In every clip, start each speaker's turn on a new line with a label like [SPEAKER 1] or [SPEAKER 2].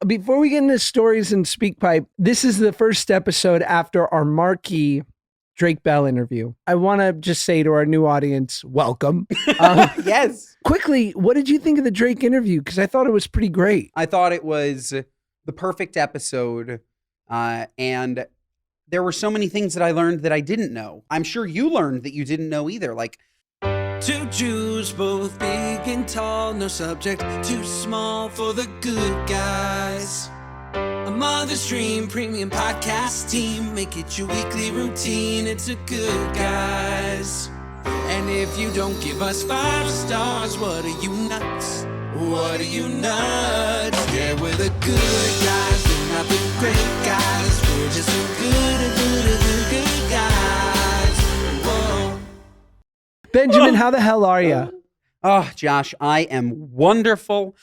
[SPEAKER 1] before we get into stories and speak pipe, this is the first episode after our marquee Drake Bell interview. I want to just say to our new audience, welcome.
[SPEAKER 2] Yes.
[SPEAKER 1] Quickly, what did you think of the Drake interview? Because I thought it was pretty great.
[SPEAKER 2] I thought it was the perfect episode. And there were so many things that I learned that I didn't know. I'm sure you learned that you didn't know either. Like,
[SPEAKER 3] two Jews, both big and tall, no subject too small for the good guys. A Mother's Dream premium podcast team, make it your weekly routine. It's a good guys. And if you don't give us 5 stars, what are you nuts? What are you nuts? Yeah, we're the good guys, we're not the great guys. We're just the good guys. Whoa.
[SPEAKER 1] Benjamin, how the hell are you?
[SPEAKER 2] Oh, Josh, I am wonderful.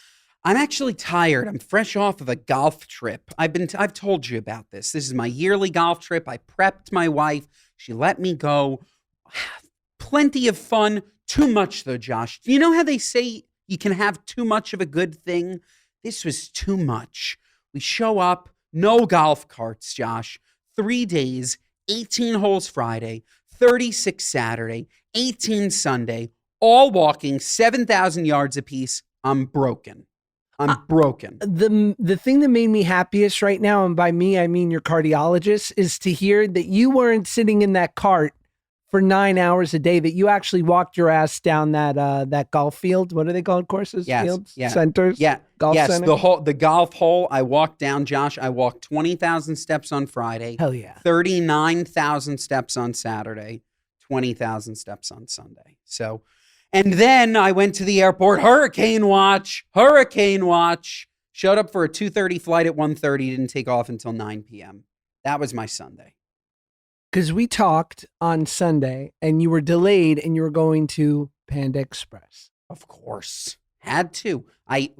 [SPEAKER 2] I'm actually tired. I'm fresh off of a golf trip. I've told you about this. This is my yearly golf trip. I prepped my wife. She let me go. Plenty of fun. Too much though, Josh. Do you know how they say you can have too much of a good thing? This was too much. We show up, no golf carts, Josh. 3 days, 18 holes Friday, 36 Saturday, 18 Sunday, all walking 7,000 yards apiece. I'm broken. I'm broken.
[SPEAKER 1] The thing that made me happiest right now, and by me, I mean your cardiologist, is to hear that you weren't sitting in that cart for 9 hours a day, that you actually walked your ass down that golf field. What are they called? Courses?
[SPEAKER 2] Yes,
[SPEAKER 1] Fields?
[SPEAKER 2] yeah.
[SPEAKER 1] Centers?
[SPEAKER 2] Yeah.
[SPEAKER 1] Golf
[SPEAKER 2] yes,
[SPEAKER 1] center?
[SPEAKER 2] the golf hole I walked down, Josh. I walked 20,000 steps on Friday.
[SPEAKER 1] Hell yeah.
[SPEAKER 2] 39,000 steps on Saturday. 20,000 steps on Sunday. So, and then I went to the airport, hurricane watch. Showed up for a 2:30 flight at 1:30, didn't take off until 9 p.m. That was my Sunday.
[SPEAKER 1] Because we talked on Sunday and you were delayed and you were going to Panda Express.
[SPEAKER 2] Of course. Had to. I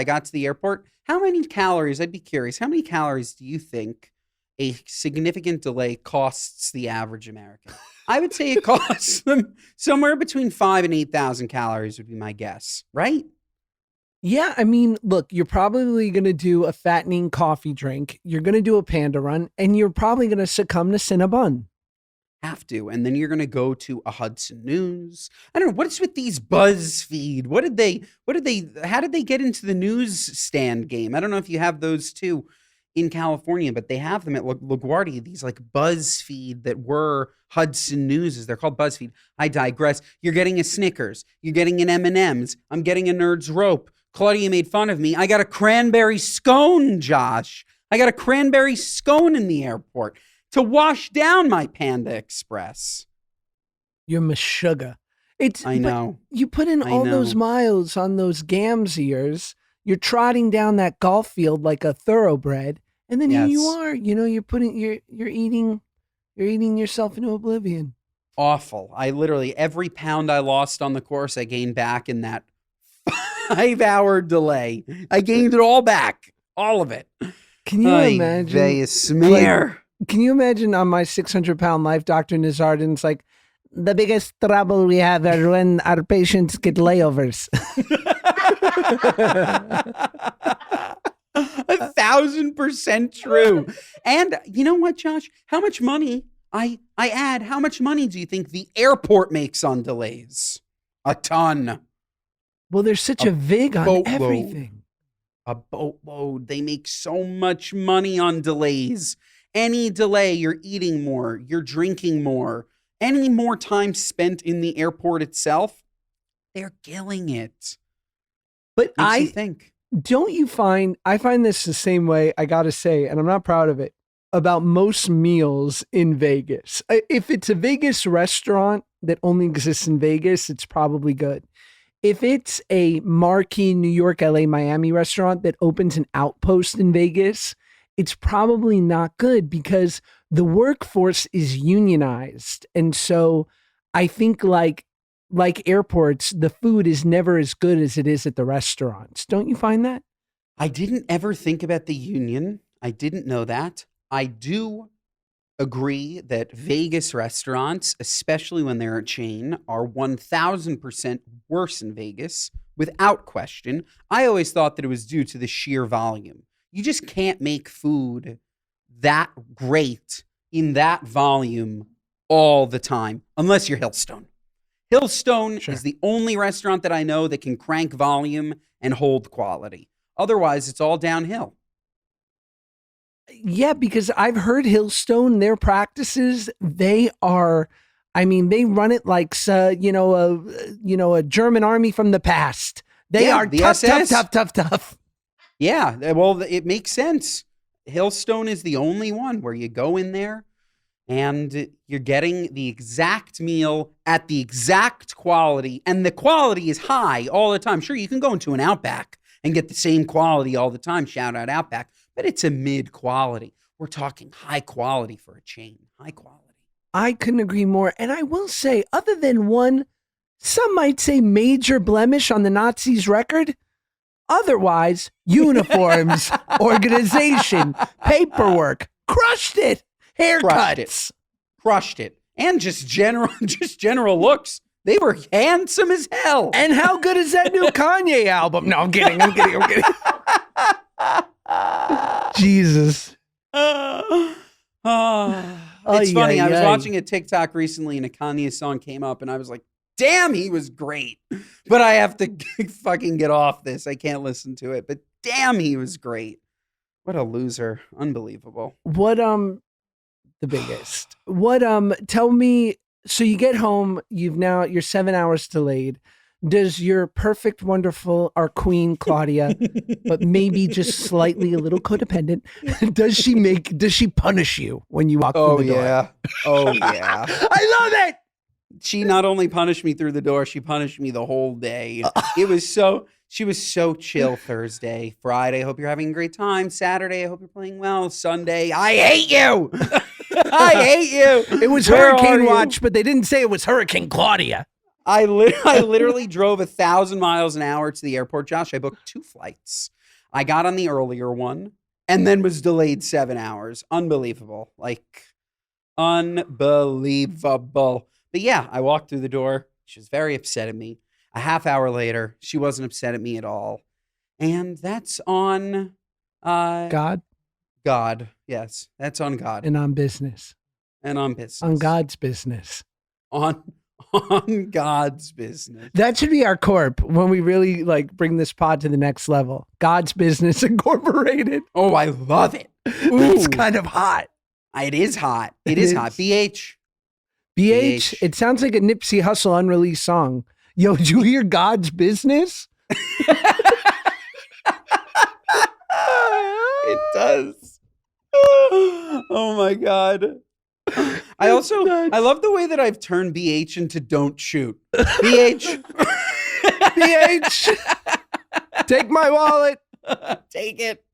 [SPEAKER 2] got to the airport. How many calories, I'd be curious, how many calories do you think a significant delay costs the average American? I would say it costs them somewhere between 5,000 and 8,000 calories would be my guess, right?
[SPEAKER 1] Yeah, I mean, look, you're probably going to do a fattening coffee drink. You're going to do a Panda run, and you're probably going to succumb to Cinnabon.
[SPEAKER 2] Have to. And then you're going to go to a Hudson News. I don't know. What's with these BuzzFeed? How did they get into the newsstand game? I don't know if you have those too in California, but they have them at LaGuardia, these like BuzzFeed that were Hudson Newses. They're called BuzzFeed. I digress. You're getting a Snickers. You're getting an M&M's. I'm getting a Nerd's Rope. Claudia made fun of me. I got a cranberry scone, Josh. I got a cranberry scone in the airport to wash down my Panda Express.
[SPEAKER 1] You're meshuggah.
[SPEAKER 2] I know.
[SPEAKER 1] You put in all those miles on those gams ears. You're trotting down that golf field like a thoroughbred, and then here you are. You know, you're eating yourself into oblivion.
[SPEAKER 2] Awful. I literally, every pound I lost on the course, I gained back in that 5-hour delay. I gained it all back, all of it.
[SPEAKER 1] Can you imagine? Can you imagine on my 600-pound life, Dr. Nizardin's like, the biggest trouble we have are when our patients get layovers.
[SPEAKER 2] 1,000% true. And you know what, Josh? How much money, how much money do you think the airport makes on delays? A ton.
[SPEAKER 1] Well, there's such a vig on everything.
[SPEAKER 2] A boatload. They make so much money on delays. Any delay, you're eating more, you're drinking more. Any more time spent in the airport itself, they're killing it.
[SPEAKER 1] But
[SPEAKER 2] I think.
[SPEAKER 1] Don't you find, I find this the same way, I gotta say, and I'm not proud of it, about most meals in Vegas. If it's a Vegas restaurant that only exists in Vegas, it's probably good. If it's a marquee New York, LA, Miami restaurant that opens an outpost in Vegas, it's probably not good because the workforce is unionized. And so I think like airports, the food is never as good as it is at the restaurants. Don't you find that?
[SPEAKER 2] I didn't ever think about the union. I didn't know that. I do agree that Vegas restaurants, especially when they're a chain, are 1,000% worse in Vegas, without question. I always thought that it was due to the sheer volume. You just can't make food that great in that volume all the time, unless you're Hillstone. Hillstone
[SPEAKER 1] Sure.
[SPEAKER 2] is the only restaurant that I know that can crank volume and hold quality. Otherwise, it's all downhill.
[SPEAKER 1] Yeah, because I've heard Hillstone, their practices, they are, I mean, they run it like, a German army from the past. They
[SPEAKER 2] Yeah,
[SPEAKER 1] are
[SPEAKER 2] the
[SPEAKER 1] tough,
[SPEAKER 2] SS.
[SPEAKER 1] tough.
[SPEAKER 2] Yeah, well, it makes sense. Hillstone is the only one where you go in there and you're getting the exact meal at the exact quality, and the quality is high all the time. Sure, you can go into an Outback and get the same quality all the time. Shout out Outback, but it's a mid quality. We're talking high quality for a chain. High quality.
[SPEAKER 1] I couldn't agree more. And I will say, other than one, some might say major blemish on the Nazis' record, otherwise, uniforms, organization, paperwork, crushed it. Haircuts.
[SPEAKER 2] Crushed it. And just general looks. They were handsome as hell.
[SPEAKER 1] And how good is that new Kanye album? No, I'm kidding. Jesus.
[SPEAKER 2] It's funny. I was watching a TikTok recently and a Kanye song came up and I was like, damn, he was great. But I have to fucking get off this. I can't listen to it. But damn, he was great. What a loser. Unbelievable.
[SPEAKER 1] What, the biggest. What, tell me, so you get home, you're 7 hours delayed. Does your perfect, wonderful, our queen, Claudia, but maybe just slightly a little codependent, does she punish you when you walk through the door?
[SPEAKER 2] Oh, yeah.
[SPEAKER 1] I love it.
[SPEAKER 2] She not only punished me through the door, she punished me the whole day. She was so chill Thursday, Friday. Hope you're having a great time. Saturday, I hope you're playing well. Sunday, I hate you. I hate you.
[SPEAKER 1] It was Hurricane Watch, but they didn't say it was Hurricane Claudia.
[SPEAKER 2] I literally drove 1,000 miles an hour to the airport, Josh. I booked 2 flights. I got on the earlier one and then was delayed 7 hours. Unbelievable. Unbelievable. But yeah, I walked through the door. She was very upset at me. A half hour later, she wasn't upset at me at all. And that's on
[SPEAKER 1] God?
[SPEAKER 2] God. Yes, that's on God.
[SPEAKER 1] And on business.
[SPEAKER 2] And on business.
[SPEAKER 1] On God's business.
[SPEAKER 2] On God's business.
[SPEAKER 1] That should be our corp when we really bring this pod to the next level. God's Business Incorporated.
[SPEAKER 2] Oh, I love it.
[SPEAKER 1] It's kind of hot.
[SPEAKER 2] It is hot. It is hot. BH.
[SPEAKER 1] BH. It sounds like a Nipsey Hussle unreleased song. Yo, did you hear God's Business?
[SPEAKER 2] It does. Oh my God. I love the way that I've turned BH into don't shoot. BH.
[SPEAKER 1] BH. Take my wallet.
[SPEAKER 2] Take it.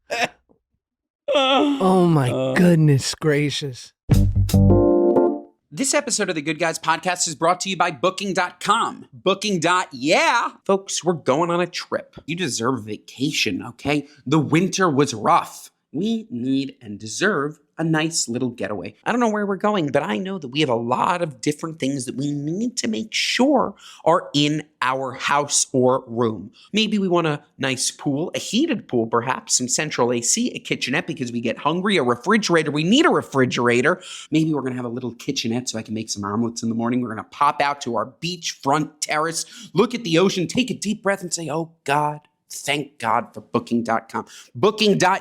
[SPEAKER 1] Oh my goodness gracious.
[SPEAKER 2] This episode of the Good Guys podcast is brought to you by Booking.com. Yeah. Folks, we're going on a trip. You deserve a vacation, okay? The winter was rough. We need and deserve a nice little getaway. I don't know where we're going, but I know that we have a lot of different things that we need to make sure are in our house or room. Maybe we want a nice pool, a heated pool perhaps, some central AC, a kitchenette because we get hungry, a refrigerator. We need a refrigerator. Maybe we're going to have a little kitchenette so I can make some omelets in the morning. We're going to pop out to our beachfront terrace, look at the ocean, take a deep breath and say, oh God, thank God for Booking.com.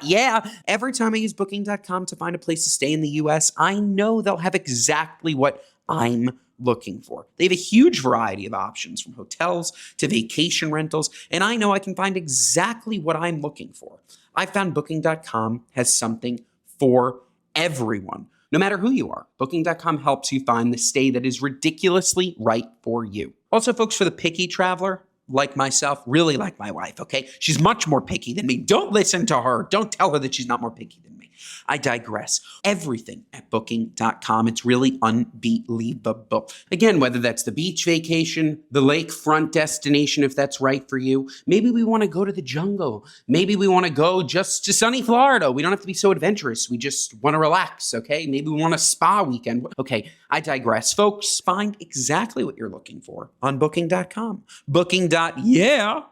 [SPEAKER 2] Yeah. Every time I use Booking.com to find a place to stay in the US, I know they'll have exactly what I'm looking for. They have a huge variety of options from hotels to vacation rentals, and I know I can find exactly what I'm looking for. I found Booking.com has something for everyone. No matter who you are, Booking.com helps you find the stay that is ridiculously right for you. Also, folks, for the picky traveler, like myself, really like my wife, okay? She's much more picky than me. Don't listen to her. Don't tell her that she's not more picky than me. I digress. Everything at Booking.com, it's really unbelievable. Again, whether that's the beach vacation, the lakefront destination, if that's right for you. Maybe we want to go to the jungle. Maybe we want to go just to sunny Florida. We don't have to be so adventurous. We just want to relax, okay? Maybe we want a spa weekend. Okay, I digress. Folks, find exactly what you're looking for on Booking.com. Booking.yeah.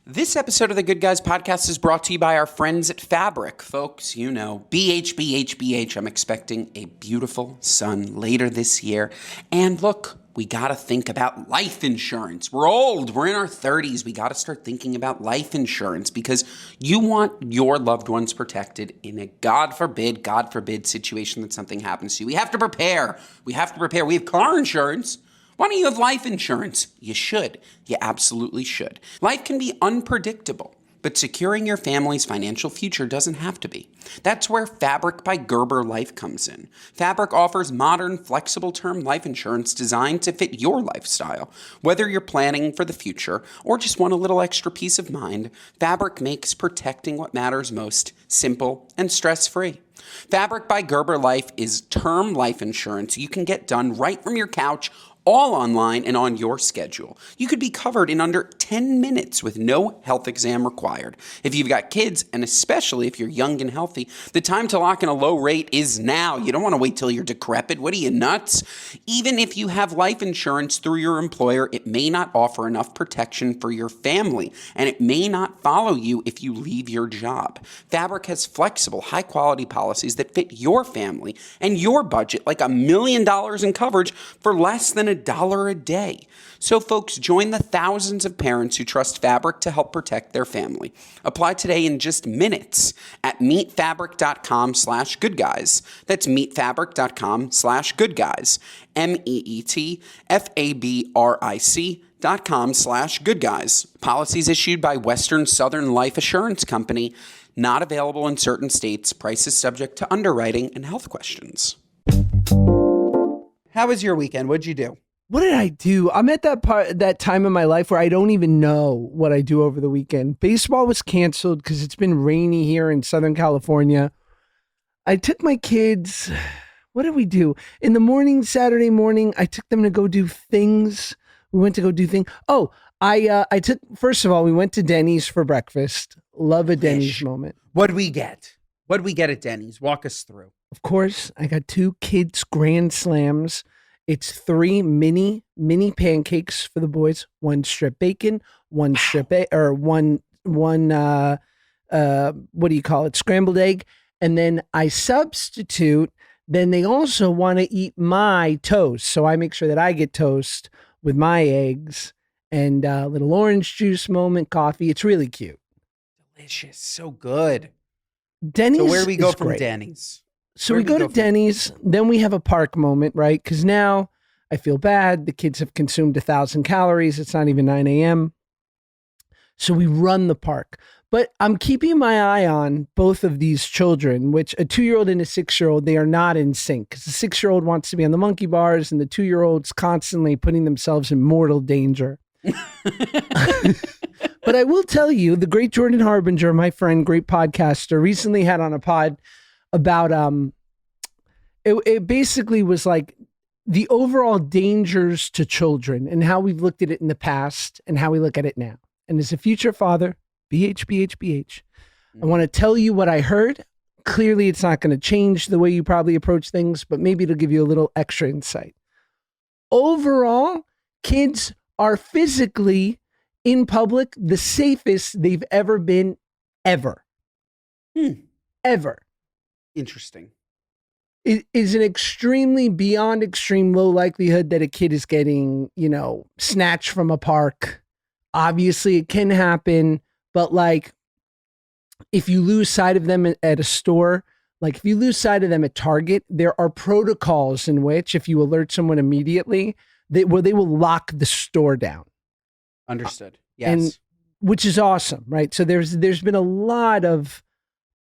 [SPEAKER 2] This episode of the Good Guys podcast is brought to you by our friends at Fabric. Folks, you know, BH. I'm expecting a beautiful son later this year. And look, we got to think about life insurance. We're old. We're in our 30s. We got to start thinking about life insurance because you want your loved ones protected in a God forbid situation that something happens to you. We have to prepare. We have car insurance. Why don't you have life insurance? You should. You absolutely should. Life can be unpredictable, but securing your family's financial future doesn't have to be. That's where Fabric by Gerber Life comes in. Fabric offers modern, flexible term life insurance designed to fit your lifestyle. Whether you're planning for the future or just want a little extra peace of mind, Fabric makes protecting what matters most simple and stress-free. Fabric by Gerber Life is term life insurance you can get done right from your couch, all online and on your schedule. You could be covered in under 10 minutes with no health exam required. If you've got kids, and especially if you're young and healthy, the time to lock in a low rate is now. You don't want to wait till you're decrepit. What are you, nuts? Even if you have life insurance through your employer, it may not offer enough protection for your family, and it may not follow you if you leave your job. Fabric has flexible, high-quality policies that fit your family and your budget, like $1 million in coverage for less than $1 a day. So folks, join the thousands of parents who trust Fabric to help protect their family. Apply today in just minutes at meetfabric.com/goodguys. That's meetfabric.com/goodguys. meetfabric.com/goodguys. Policies issued by Western Southern Life Assurance Company. Not available in certain states. Prices subject to underwriting and health questions. How was your weekend? What'd you do?
[SPEAKER 1] What did I do? I'm at that time in my life where I don't even know what I do over the weekend. Baseball was canceled because it's been rainy here in Southern California. I took my kids. What did we do? In the morning, Saturday morning, I took them to go do things. We went to go do things. Oh, first of all, we went to Denny's for breakfast. Love a Denny's moment.
[SPEAKER 2] What'd we get? What'd we get at Denny's? Walk us through.
[SPEAKER 1] Of course, I got 2 kids' Grand Slams. It's 3 mini pancakes for the boys. 1 strip bacon, 1 strip what do you call it? Scrambled egg. And then I substitute. Then they also want to eat my toast. So I make sure that I get toast with my eggs and a little orange juice moment, coffee. It's really cute.
[SPEAKER 2] Delicious. So good.
[SPEAKER 1] Denny's.
[SPEAKER 2] So where do we go from
[SPEAKER 1] great.
[SPEAKER 2] Denny's?
[SPEAKER 1] So we go to Denny's, then we have a park moment, right? Because now I feel bad. The kids have consumed 1,000 calories. It's not even 9 a.m. So we run the park. But I'm keeping my eye on both of these children, which a 2-year-old and a 6-year-old, they are not in sync. Because the 6-year-old wants to be on the monkey bars and the 2-year-old's constantly putting themselves in mortal danger. But I will tell you, the great Jordan Harbinger, my friend, great podcaster, recently had on a pod about it basically was like the overall dangers to children and how we've looked at it in the past and how we look at it now. And as a future father, BH, I want to tell you what I heard. Clearly, it's not going to change the way you probably approach things, but maybe it'll give you a little extra insight. Overall, kids are physically in public the safest they've ever been, ever. Ever.
[SPEAKER 2] Interesting.
[SPEAKER 1] It is an extremely beyond extreme low likelihood that a kid is getting, snatched from a park. Obviously, it can happen, but like if you lose sight of them at a store, like if you lose sight of them at Target, there are protocols in which if you alert someone immediately, they will lock the store down.
[SPEAKER 2] Understood. Yes.
[SPEAKER 1] And which is awesome, right? So there's been a lot of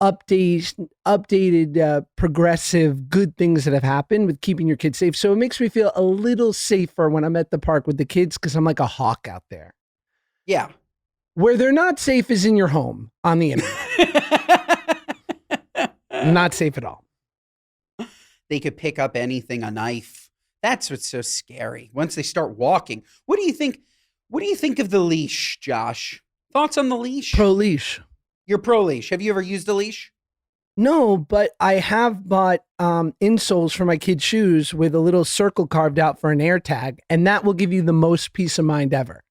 [SPEAKER 1] updated, progressive, good things that have happened with keeping your kids safe. So it makes me feel a little safer when I'm at the park with the kids because I'm like a hawk out there.
[SPEAKER 2] Yeah.
[SPEAKER 1] Where they're not safe is in your home on the internet. Not safe at all.
[SPEAKER 2] They could pick up anything, a knife. That's what's so scary. Once they start walking. What do you think of the leash, Josh? Thoughts on the leash?
[SPEAKER 1] Pro leash.
[SPEAKER 2] You're pro leash. Have you ever used a leash?
[SPEAKER 1] No, but I have bought insoles for my kids' shoes with a little circle carved out for an air tag, and that will give you the most peace of mind ever.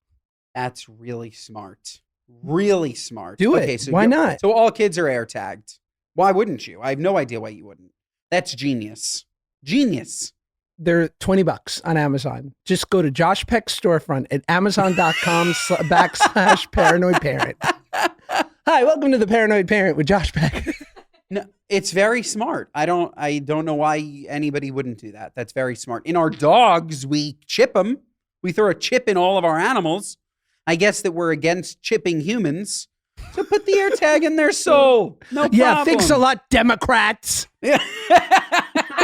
[SPEAKER 2] That's really smart. Really smart.
[SPEAKER 1] Do it.
[SPEAKER 2] Okay, so
[SPEAKER 1] Why not?
[SPEAKER 2] So all kids are air tagged. Why wouldn't you? I have no idea why you wouldn't. That's genius. Genius.
[SPEAKER 1] They're $20 on Amazon. Just go to Josh Peck's storefront at amazon.com/paranoid parent. Hi, welcome to the Paranoid Parent with Josh Peck.
[SPEAKER 2] No, it's very smart. I don't know why anybody wouldn't do that. That's very smart. In our dogs, we chip them. We throw a chip in all of our animals. I guess that we're against chipping humans. So put the air tag in their soul. No problem.
[SPEAKER 1] Yeah, thanks a lot, Democrats.
[SPEAKER 2] Yeah.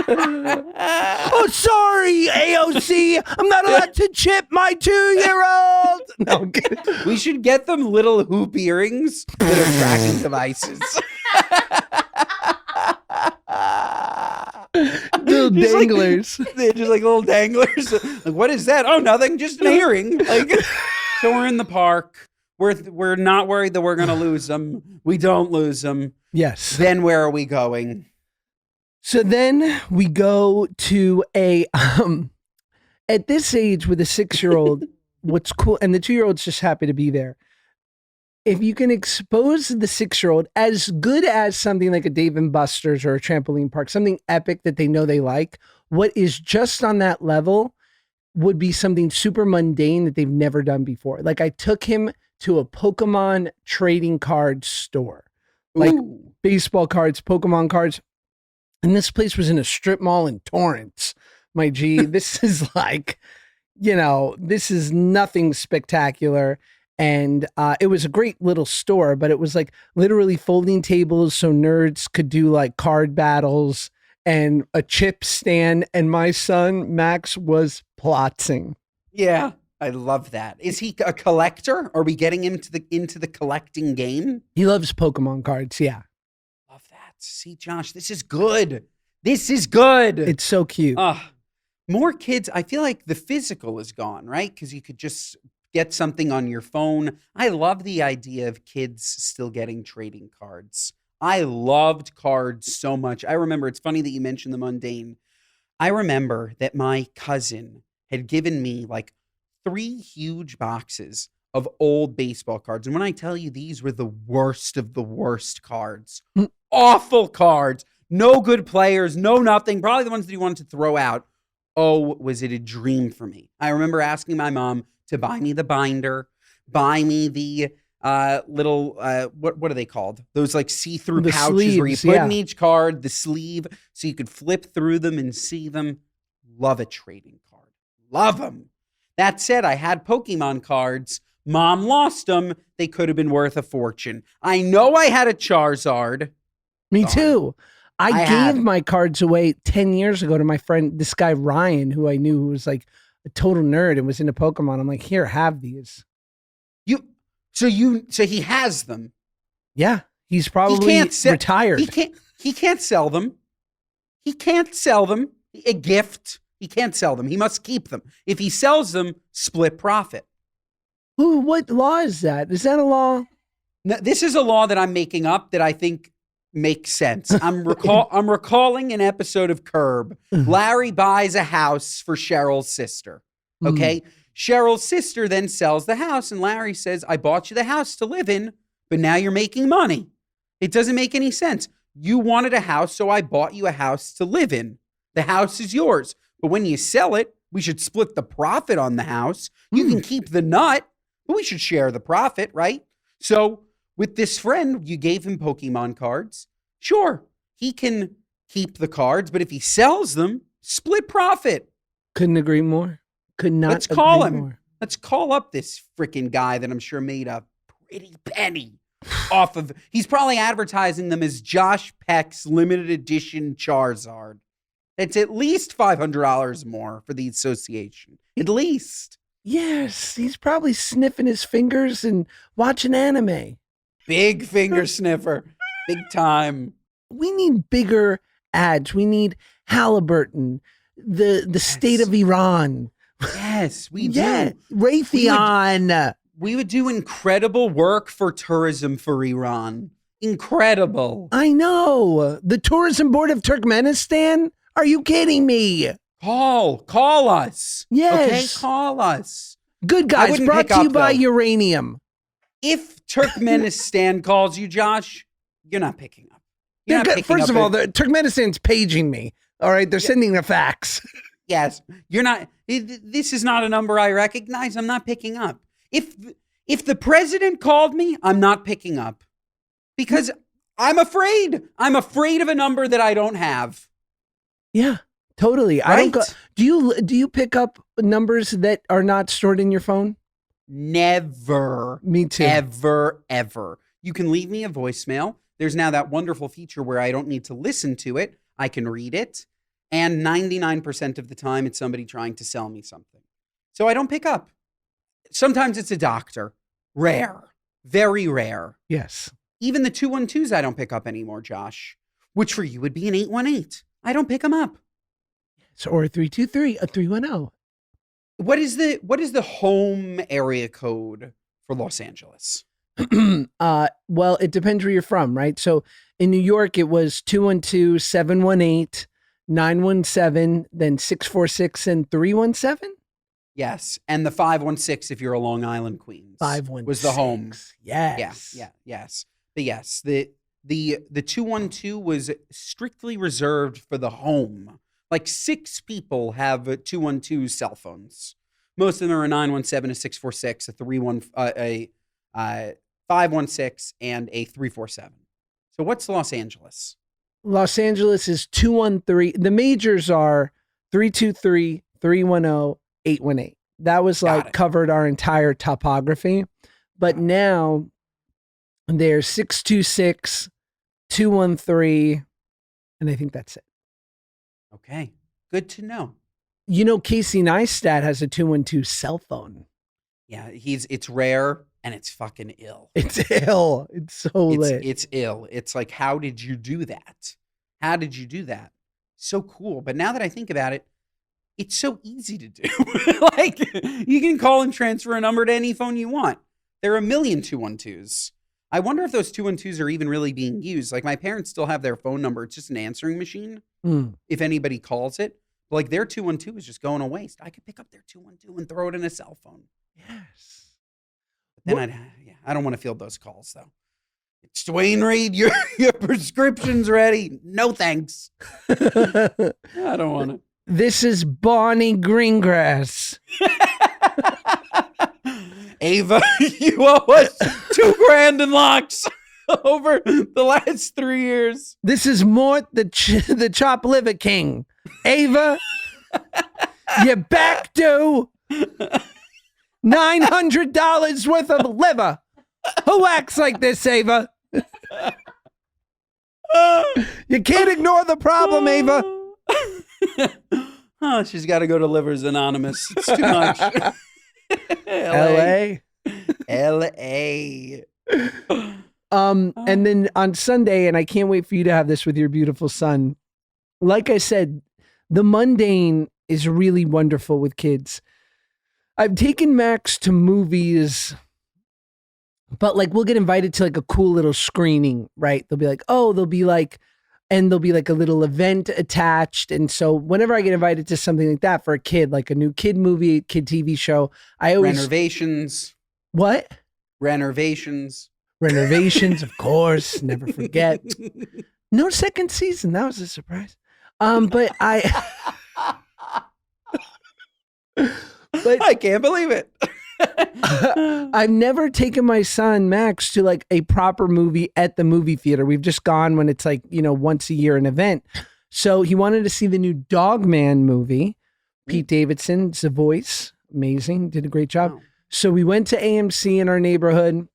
[SPEAKER 1] Oh, sorry, AOC. I'm not allowed to chip my 2-year-old. No, I'm kidding.
[SPEAKER 2] We should get them little hoop earrings that are tracking devices.
[SPEAKER 1] Little danglers.
[SPEAKER 2] They're just like little danglers. Like, what is that? Oh, nothing. Just an earring. Like, so we're in the park. We're not worried that we're going to lose them. We don't lose them.
[SPEAKER 1] Yes.
[SPEAKER 2] Then where are we going?
[SPEAKER 1] So then we go to at this age with a 6-year-old, what's cool, and the 2-year-old's just happy to be there. If you can expose the 6-year-old as good as something like a Dave and Buster's or a trampoline park, something epic that they know they like, what is just on that level would be something super mundane that they've never done before. Like I took him to a Pokémon trading card store, like
[SPEAKER 2] Ooh.
[SPEAKER 1] baseball cards, Pokémon cards. And this place was in a strip mall in Torrance, my G. This is like, this is nothing spectacular. And it was a great little store, but it was like literally folding tables so nerds could do like card battles and a chip stand. And my son, Max, was plotzing.
[SPEAKER 2] Yeah, I love that. Is he a collector? Are we getting him into the collecting game?
[SPEAKER 1] He loves Pokemon cards. Yeah.
[SPEAKER 2] Love that. See, Josh, this is good. This is good.
[SPEAKER 1] It's so cute.
[SPEAKER 2] More kids. I feel like the physical is gone, right? Because you could just get something on your phone. I love the idea of kids still getting trading cards. I loved cards so much. I remember, it's funny that you mentioned the mundane. I remember that my cousin had given me like 3 huge boxes of old baseball cards. And when I tell you these were the worst of the worst cards, awful cards, no good players, no nothing, probably the ones that he wanted to throw out. Oh, was it a dream for me? I remember asking my mom to buy me the binder, buy me the little, what are they called? Those like see-through
[SPEAKER 1] The
[SPEAKER 2] pouches where you
[SPEAKER 1] sleeves,
[SPEAKER 2] put
[SPEAKER 1] yeah.
[SPEAKER 2] in each card, the sleeve, so you could flip through them and see them. Love a trading card. Love them. That said, I had Pokemon cards. Mom lost them. They could have been worth a fortune. I know I had a Charizard.
[SPEAKER 1] Me too. I
[SPEAKER 2] had-
[SPEAKER 1] gave my cards away 10 years ago to my friend, this guy Ryan, who I knew who was like a total nerd and was into Pokemon. I'm like, here, have these.
[SPEAKER 2] So he has them.
[SPEAKER 1] Yeah, he's probably retired.
[SPEAKER 2] He can't sell them. He can't sell them. A gift. He can't sell them. He must keep them. If he sells them, split profit.
[SPEAKER 1] Ooh, what law is that? Is that a law?
[SPEAKER 2] Now, this is a law that I'm making up that I think makes sense. I'm recalling an episode of Curb. Larry buys a house for Cheryl's sister. Okay? Cheryl's sister then sells the house, and Larry says, I bought you the house to live in, but now you're making money. It doesn't make any sense. You wanted a house, so I bought you a house to live in. The house is yours. But when you sell it, we should split the profit on the house. You can keep the nut, but we should share the profit, right? So with this friend, you gave him Pokemon cards. Sure, he can keep the cards, but if he sells them, split profit.
[SPEAKER 1] Couldn't agree more. Could not
[SPEAKER 2] Let's call
[SPEAKER 1] agree
[SPEAKER 2] him.
[SPEAKER 1] more.
[SPEAKER 2] Let's call up this freaking guy that I'm sure made a pretty penny off of. He's probably advertising them as Josh Peck's limited edition Charizard. It's at least $500 more for the association. At least.
[SPEAKER 1] Yes, he's probably sniffing his fingers and watching anime.
[SPEAKER 2] Big finger sniffer. Big time.
[SPEAKER 1] We need bigger ads. We need Halliburton, the state of Iran.
[SPEAKER 2] Yes, we
[SPEAKER 1] Yeah,
[SPEAKER 2] do.
[SPEAKER 1] Raytheon.
[SPEAKER 2] We would do incredible work for tourism for Iran. Incredible.
[SPEAKER 1] I know. The Tourism Board of Turkmenistan? Are you kidding me?
[SPEAKER 2] Call us.
[SPEAKER 1] Yes.
[SPEAKER 2] Okay, call us.
[SPEAKER 1] Good
[SPEAKER 2] I
[SPEAKER 1] guys,
[SPEAKER 2] wouldn't
[SPEAKER 1] brought
[SPEAKER 2] pick
[SPEAKER 1] to you
[SPEAKER 2] up,
[SPEAKER 1] by
[SPEAKER 2] though.
[SPEAKER 1] uranium.
[SPEAKER 2] If Turkmenistan calls you, Josh, you're not picking up. You're not picking
[SPEAKER 1] First
[SPEAKER 2] up
[SPEAKER 1] of all, the Turkmenistan's paging me. All right, they're sending the fax.
[SPEAKER 2] Yes, you're not. This is not a number I recognize. I'm not picking up. If the president called me, I'm not picking up because I'm afraid. I'm afraid of a number that I don't have.
[SPEAKER 1] Yeah, totally.
[SPEAKER 2] Right?
[SPEAKER 1] I don't go. Do you pick up numbers that are not stored in your phone?
[SPEAKER 2] Never.
[SPEAKER 1] Me too.
[SPEAKER 2] Ever. You can leave me a voicemail. There's now that wonderful feature where I don't need to listen to it. I can read it. And 99% of the time, it's somebody trying to sell me something. So I don't pick up. Sometimes it's a doctor. Rare. Very rare.
[SPEAKER 1] Yes.
[SPEAKER 2] Even the 212s I don't pick up anymore, Josh. Which for you would be an 818. I don't pick them up.
[SPEAKER 1] So, or a 323, a 310.
[SPEAKER 2] What is the home area code for Los Angeles?
[SPEAKER 1] Well, it depends where you're from, right? So in New York, it was 212-718, 917, then 646 and 317.
[SPEAKER 2] Yes, and the 516 if you're a Long Island Queens.
[SPEAKER 1] 516
[SPEAKER 2] was the home.
[SPEAKER 1] Yes.
[SPEAKER 2] Yes. But yes, the 212 was strictly reserved for the home. Like 6 people have 212 cell phones. Most of them are a 917, a 646, a 516, and a 347. So what's Los Angeles?
[SPEAKER 1] Los Angeles is 213. The majors are 323, 310, 818. That was like covered our entire topography. But now there's 626, 213, and I think that's it.
[SPEAKER 2] Okay. Good to know.
[SPEAKER 1] You know, Casey Neistat has a 212 cell phone.
[SPEAKER 2] Yeah, it's rare and it's fucking ill.
[SPEAKER 1] It's ill. It's so lit.
[SPEAKER 2] It's ill. It's like, how did you do that? How did you do that? So cool. But now that I think about it, it's so easy to do. Like, you can call and transfer a number to any phone you want. There are a million 212s. I wonder if those 212s are even really being used. Like, my parents still have their phone number. It's just an answering machine. If anybody calls it. Like, their 212 is just going to waste. I could pick up their 212 and throw it in a cell phone.
[SPEAKER 1] Yes.
[SPEAKER 2] But then I don't want to field those calls, though. It's Dwayne Reed. Your prescription's ready. No thanks. I don't want it.
[SPEAKER 1] This is Bonnie Greengrass.
[SPEAKER 2] Ava, you owe us $2,000 in locks over the last 3 years.
[SPEAKER 1] This is Mort, the Chop Liver King. Ava, you're back due $900 worth of liver. Who acts like this, Ava? You can't ignore the problem, Ava.
[SPEAKER 2] Oh, she's got to go to Livers Anonymous. It's too much.
[SPEAKER 1] LA. And then on Sunday, and I can't wait for you to have this with your beautiful son. Like I said, the mundane is really wonderful with kids. I've taken Max to movies, but like we'll get invited to like a cool little screening, right? They'll be like, there'll be like a little event attached. And so whenever I get invited to something like that for a kid, like a new kid movie, kid TV show, I always...
[SPEAKER 2] Renovations.
[SPEAKER 1] What?
[SPEAKER 2] Renovations,
[SPEAKER 1] of course. Never forget. No second season. That was a surprise. But
[SPEAKER 2] I can't believe it.
[SPEAKER 1] I've never taken my son Max to like a proper movie at the movie theater. We've just gone when it's like, once a year an event. So he wanted to see the new Dogman movie. Pete Davidson's the voice. Amazing. Did a great job. Wow. So we went to AMC in our neighborhood.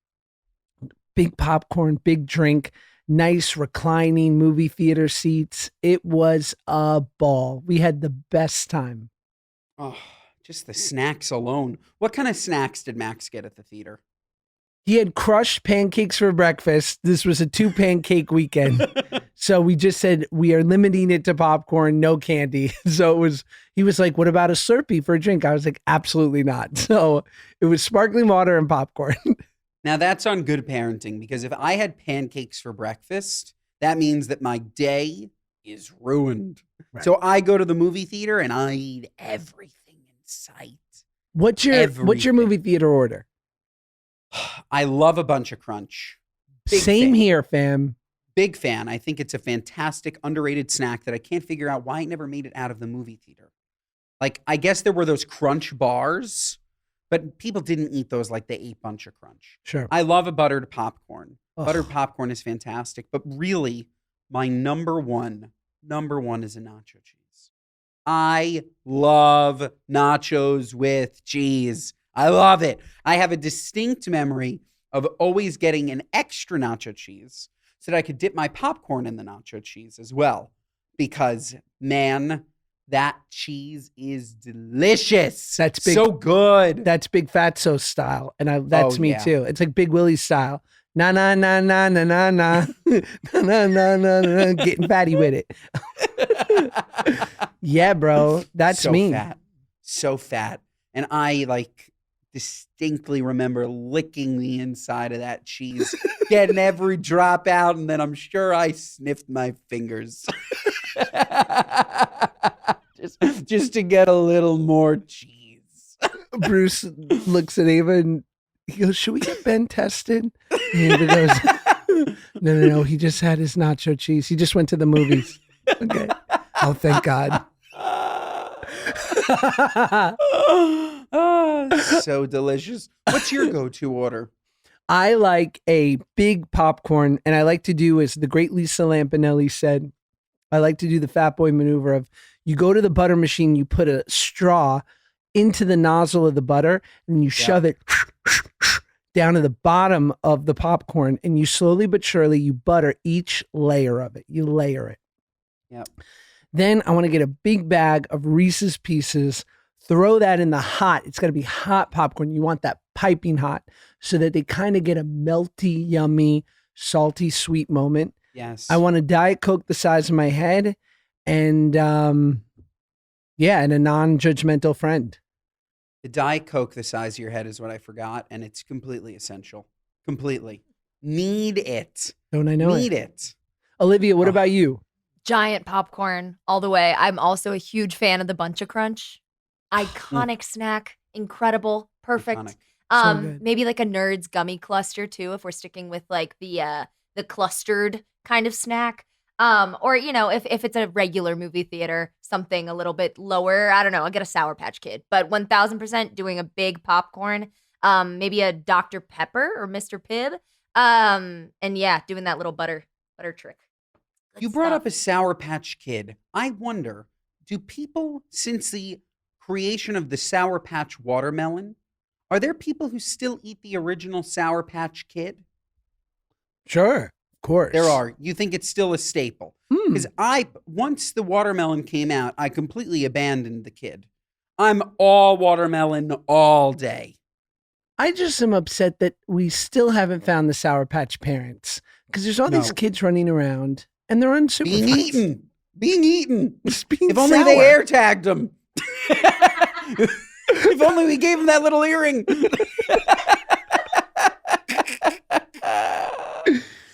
[SPEAKER 1] Big popcorn, big drink, nice reclining movie theater seats. It was a ball. We had the best time.
[SPEAKER 2] Oh, just the snacks alone. What kind of snacks did Max get at the theater?
[SPEAKER 1] He had crushed pancakes for breakfast. This was a 2 pancake weekend. So we just said, we are limiting it to popcorn, no candy. So he was like, what about a Slurpee for a drink? I was like, absolutely not. So it was sparkling water and popcorn.
[SPEAKER 2] Now that's on good parenting, because if I had pancakes for breakfast, that means that my day is ruined. Right. So I go to the movie theater and I eat everything in sight.
[SPEAKER 1] What's your movie theater order?
[SPEAKER 2] I love a bunch of crunch. Big
[SPEAKER 1] Same
[SPEAKER 2] fan.
[SPEAKER 1] here, fam.
[SPEAKER 2] Big fan. I think it's a fantastic, underrated snack that I can't figure out why it never made it out of the movie theater. Like, I guess there were those crunch bars, but people didn't eat those like they ate bunch of crunch.
[SPEAKER 1] Sure.
[SPEAKER 2] I love a buttered popcorn.
[SPEAKER 1] Ugh.
[SPEAKER 2] Buttered popcorn is fantastic, but really, my number one is a nacho cheese. I love nachos with cheese. I love it. I have a distinct memory of always getting an extra nacho cheese so that I could dip my popcorn in the nacho cheese as well. Because, man, that cheese is delicious.
[SPEAKER 1] That's big.
[SPEAKER 2] So good.
[SPEAKER 1] That's Big Fatso style, and that's me too. It's like Big Willie style. Na na na na na na na na na na na. Getting fatty with it. Yeah, bro, that's
[SPEAKER 2] so
[SPEAKER 1] me.
[SPEAKER 2] Fat. So fat. And I distinctly remember licking the inside of that cheese, getting every drop out, and then I'm sure I sniffed my fingers. just to get a little more cheese.
[SPEAKER 1] Bruce looks at Ava and he goes, "Should we get Ben tested?" And Ava goes, No. He just had his nacho cheese. He just went to the movies. Okay. Oh, thank God.
[SPEAKER 2] Oh, so delicious. What's your go-to order?
[SPEAKER 1] I like a big popcorn, and I like to do, as the great Lisa Lampanelli said, I like to do the fat boy maneuver of you go to the butter machine, you put a straw into the nozzle of the butter, and you shove it down to the bottom of the popcorn, and you slowly but surely, you butter each layer of it. You layer it.
[SPEAKER 2] Yep.
[SPEAKER 1] Then I want to get a big bag of Reese's Pieces, throw that in the hot. It's got to be hot popcorn. You want that piping hot so that they kind of get a melty, yummy, salty, sweet moment.
[SPEAKER 2] Yes.
[SPEAKER 1] I want a Diet Coke the size of my head and, and a non-judgmental friend.
[SPEAKER 2] The Diet Coke the size of your head is what I forgot, and it's completely essential. Completely. Need it.
[SPEAKER 1] Don't I know
[SPEAKER 2] Need
[SPEAKER 1] it?
[SPEAKER 2] it.
[SPEAKER 1] Olivia, what about you?
[SPEAKER 4] Giant popcorn all the way. I'm also a huge fan of the Bunch of Crunch. Iconic snack. Incredible. Perfect.
[SPEAKER 2] Iconic.
[SPEAKER 1] So good.
[SPEAKER 4] Maybe like a Nerds gummy cluster too, if we're sticking with like the clustered kind of snack. Or if it's a regular movie theater, something a little bit lower. I don't know. I'll get a Sour Patch Kid, but 1000% doing a big popcorn. Maybe a Dr. Pepper or Mr. Pibb. And yeah, doing that little butter trick. Good
[SPEAKER 2] You brought
[SPEAKER 4] stuff.
[SPEAKER 2] up a Sour Patch Kid. I wonder, do people, since the creation of the Sour Patch watermelon, are there people who still eat the original Sour Patch Kid?
[SPEAKER 1] Sure, of course.
[SPEAKER 2] There are. You think it's still a staple? Because once the watermelon came out, I completely abandoned the kid. I'm all watermelon all day.
[SPEAKER 1] I just am upset that we still haven't found the Sour Patch parents because there's all these
[SPEAKER 2] No.
[SPEAKER 1] kids running around and they're unsupervised.
[SPEAKER 2] Being eaten.
[SPEAKER 1] Just being
[SPEAKER 2] If only they
[SPEAKER 1] sour.
[SPEAKER 2] air tagged him. If only we gave him that little earring.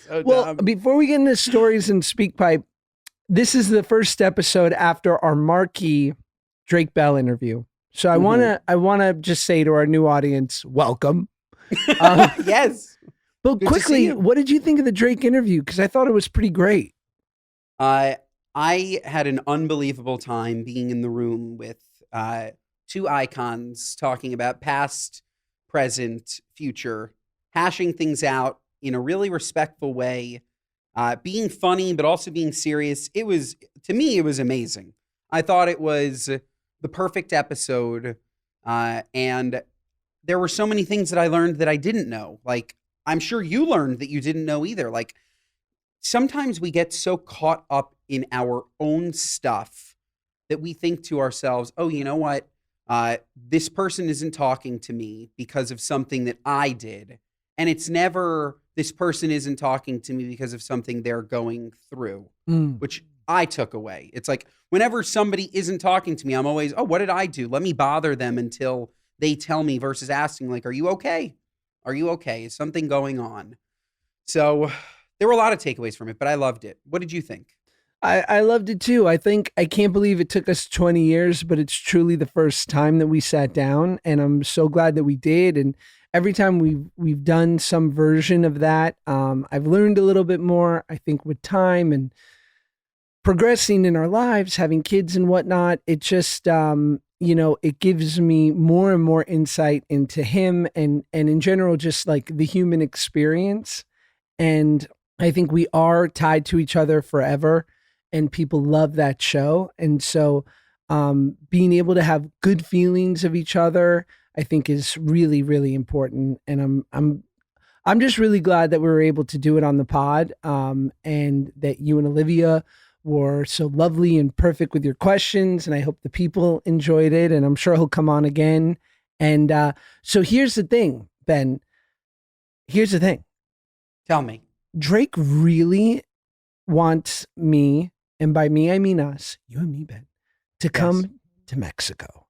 [SPEAKER 2] So
[SPEAKER 1] Well,
[SPEAKER 2] dumb.
[SPEAKER 1] before we get into stories and speak pipe, this is the first episode after our marquee Drake Bell interview. So I wanna just say to our new audience, welcome.
[SPEAKER 2] Yes.
[SPEAKER 1] But
[SPEAKER 2] Good to see
[SPEAKER 1] quickly,
[SPEAKER 2] you.
[SPEAKER 1] what did you think of the Drake interview? Because I thought it was pretty great.
[SPEAKER 2] I had an unbelievable time being in the room with two icons talking about past, present, future, hashing things out in a really respectful way, being funny, but also being serious. To me, it was amazing. I thought it was the perfect episode. And there were so many things that I learned that I didn't know. Like, I'm sure you learned that you didn't know either. Like, sometimes we get so caught up in our own stuff that we think to ourselves, oh, you know what? This person isn't talking to me because of something that I did. And it's never, this person isn't talking to me because of something they're going through, which I took away. It's like, whenever somebody isn't talking to me, I'm always, oh, what did I do? Let me bother them until they tell me, versus asking, like, are you okay? Are you okay? Is something going on? So there were a lot of takeaways from it, but I loved it. What did you think?
[SPEAKER 1] I loved it too. I can't believe it took us 20 years, but it's truly the first time that we sat down, and I'm so glad that we did. And every time we've done some version of that, I've learned a little bit more. I think with time and progressing in our lives, having kids and whatnot, it just it gives me more and more insight into him and in general just like the human experience. And I think we are tied to each other forever, and people love that show. And so being able to have good feelings of each other, I think is really, really important. And I'm just really glad that we were able to do it on the pod, and that you and Olivia were so lovely and perfect with your questions. And I hope the people enjoyed it, and I'm sure he'll come on again. And so here's the thing, Ben. Here's the thing.
[SPEAKER 2] Tell me.
[SPEAKER 1] Drake really wants me, and by me I mean us, you and me, Ben, to come to Mexico.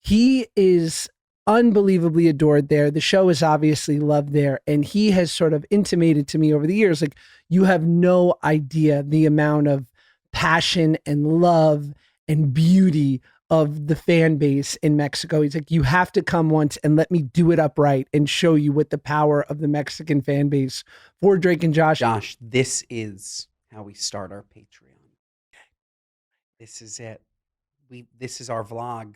[SPEAKER 1] He is unbelievably adored there. The show is obviously loved there, and he has sort of intimated to me over the years, like, you have no idea the amount of passion and love and beauty of the fan base in Mexico. He's like, you have to come once and let me do it upright and show you what the power of the Mexican fan base for Drake and Josh.
[SPEAKER 2] Josh, this is how we start our Patreon. This is it. This is our vlog.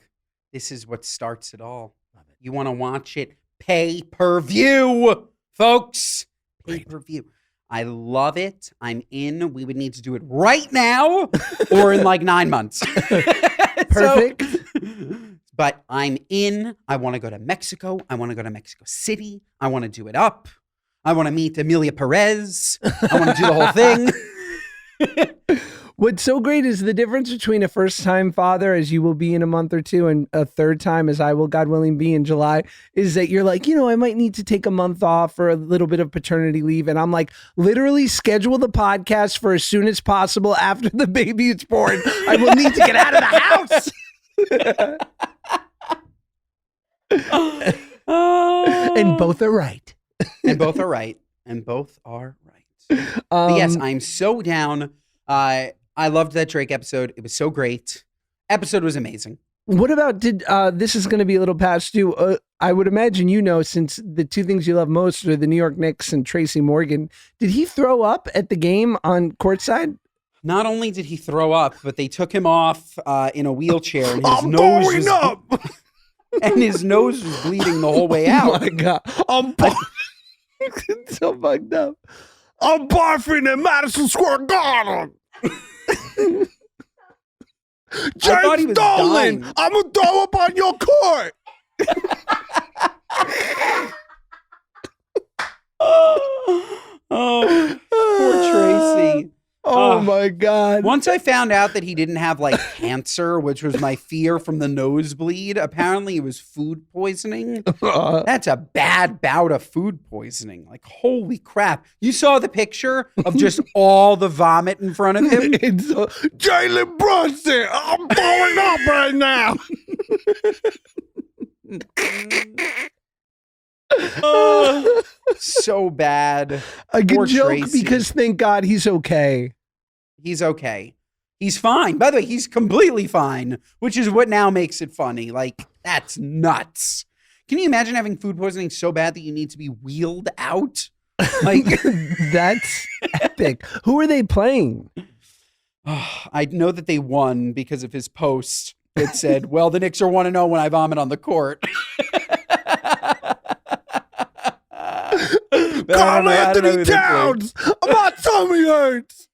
[SPEAKER 2] This is what starts it all. You want to watch it? Pay-per-view, folks. Pay-per-view. I love it. I'm in. We would need to do it right now or in like 9 months.
[SPEAKER 1] Perfect.
[SPEAKER 2] But I'm in. I want to go to Mexico. I want to go to Mexico City. I want to do it up. I want to meet Emilia Perez. I want to do the whole thing.
[SPEAKER 1] What's so great is the difference between a first-time father, as you will be in a month or two, and a third time, as I will, God willing, be in July, is that you're like, I might need to take a month off for a little bit of paternity leave. And I'm like, literally schedule the podcast for as soon as possible after the baby is born. I will need to get out of the house. And both are right.
[SPEAKER 2] And both are right. And both are right. But yes, I'm so down. I loved that Drake episode. It was so great. Episode was amazing.
[SPEAKER 1] What about this is going to be a little past due. I would imagine since the two things you love most are the New York Knicks and Tracy Morgan. Did he throw up at the game on courtside?
[SPEAKER 2] Not only did he throw up, but they took him off in a wheelchair, and his nose was bleeding the whole way out.
[SPEAKER 1] Oh my God. It's so fucked up. I'm barfing in Madison Square Garden. James Dolan, I'm gonna throw up on your court.
[SPEAKER 2] Oh, poor Tracy.
[SPEAKER 1] Oh my God.
[SPEAKER 2] Once I found out that he didn't have like cancer, which was my fear from the nosebleed, apparently it was food poisoning. That's a bad bout of food poisoning. Like, holy crap. You saw the picture of just all the vomit in front of him?
[SPEAKER 1] It's Jalen Brunson, I'm blowing up right now.
[SPEAKER 2] So bad.
[SPEAKER 1] A good
[SPEAKER 2] Poor
[SPEAKER 1] joke
[SPEAKER 2] Tracy.
[SPEAKER 1] because thank God he's okay.
[SPEAKER 2] He's okay. He's fine. By the way, he's completely fine, which is what now makes it funny. Like, that's nuts. Can you imagine having food poisoning so bad that you need to be wheeled out? Like,
[SPEAKER 1] that's epic. Who are they playing?
[SPEAKER 2] I know that they won because of his post that said, well, the Knicks are 1-0 when I vomit on the court.
[SPEAKER 1] Carl Anthony Towns! My tummy hurts!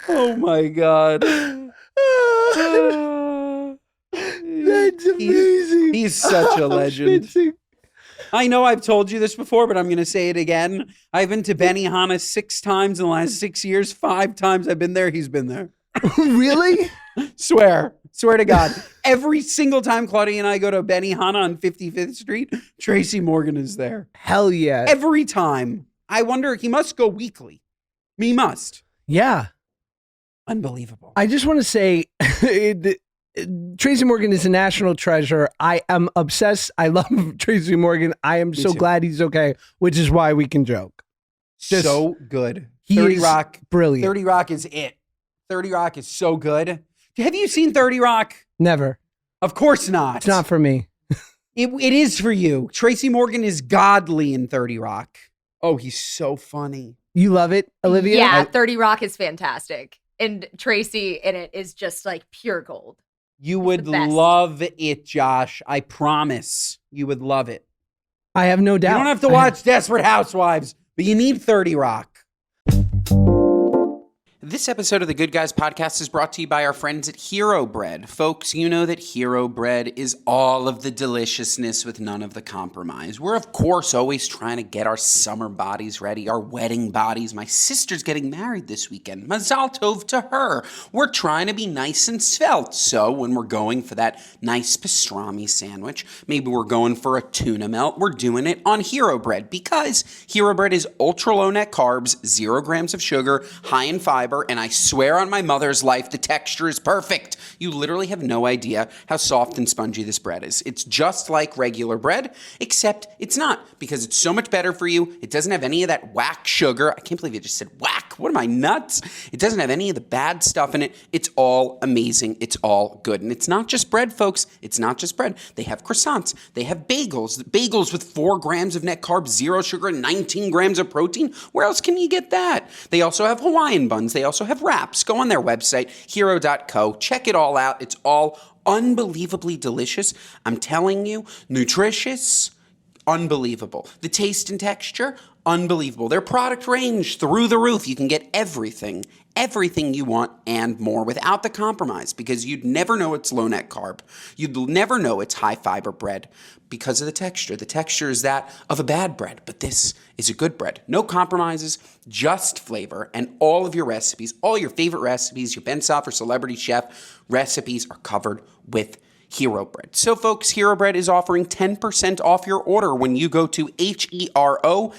[SPEAKER 2] Oh my God.
[SPEAKER 1] That's amazing.
[SPEAKER 2] He's such a legend. I know I've told you this before, but I'm going to say it again. I've been to Benihana 6 times in the last 6 years. 5 times I've been there. He's been there.
[SPEAKER 1] Really?
[SPEAKER 2] Swear to God. Every single time Claudia and I go to Benihana on 55th Street, Tracy Morgan is there.
[SPEAKER 1] Hell yeah.
[SPEAKER 2] Every time. I wonder, he must go weekly. He must.
[SPEAKER 1] Yeah.
[SPEAKER 2] Unbelievable.
[SPEAKER 1] I just want to say, Tracy Morgan is a national treasure. I am obsessed. I love Tracy Morgan. I am so glad he's okay, which is why we can joke.
[SPEAKER 2] So good.
[SPEAKER 1] He
[SPEAKER 2] 30
[SPEAKER 1] is
[SPEAKER 2] Rock.
[SPEAKER 1] brilliant.
[SPEAKER 2] 30 Rock is it. 30 Rock is so good. Have you seen 30 Rock?
[SPEAKER 1] Never.
[SPEAKER 2] Of course not.
[SPEAKER 1] It's not for me.
[SPEAKER 2] It is for you. Tracy Morgan is godly in 30 Rock. Oh, he's so funny.
[SPEAKER 1] You love it, Olivia?
[SPEAKER 4] Yeah, 30 Rock is fantastic. And Tracy in it is just like pure gold.
[SPEAKER 2] You
[SPEAKER 4] He's
[SPEAKER 2] would
[SPEAKER 4] the best.
[SPEAKER 2] love it, Josh. I promise you would love it.
[SPEAKER 1] I have no doubt.
[SPEAKER 2] You don't have to watch Desperate Housewives, but you need 30 Rock. This episode of the Good Guys podcast is brought to you by our friends at Hero Bread. Folks, you know that Hero Bread is all of the deliciousness with none of the compromise. We're, of course, always trying to get our summer bodies ready, our wedding bodies. My sister's getting married this weekend. Mazel tov to her. We're trying to be nice and svelte. So when we're going for that nice pastrami sandwich, maybe we're going for a tuna melt, we're doing it on Hero Bread because Hero Bread is ultra low net carbs, 0 grams of sugar, high in fiber, and I swear on my mother's life, the texture is perfect. You literally have no idea how soft and spongy this bread is. It's just like regular bread, except it's not, because it's so much better for you. It doesn't have any of that whack sugar. I can't believe you just said whack. What am I, nuts? It doesn't have any of the bad stuff in it. It's all amazing. It's all good. And it's not just bread, folks. It's not just bread. They have croissants. They have bagels with 4 grams of net carbs, 0 sugar, and 19 grams of protein. Where else can you get that? They also have Hawaiian buns. They also have wraps. Go on their website, hero.co. Check it all out. It's all unbelievably delicious. I'm telling you, nutritious, unbelievable. The taste and texture, unbelievable. Their product range, through the roof. You can get everything you want and more without the compromise, because you'd never know it's low net carb. You'd never know it's high fiber bread because of the texture. The texture is that of a bad bread, but this is a good bread. No compromises, just flavor, and all of your recipes, all your favorite recipes, your Ben Soffer Celebrity Chef recipes are covered with Hero Bread. So folks, Hero Bread is offering 10% off your order when you go to hero.co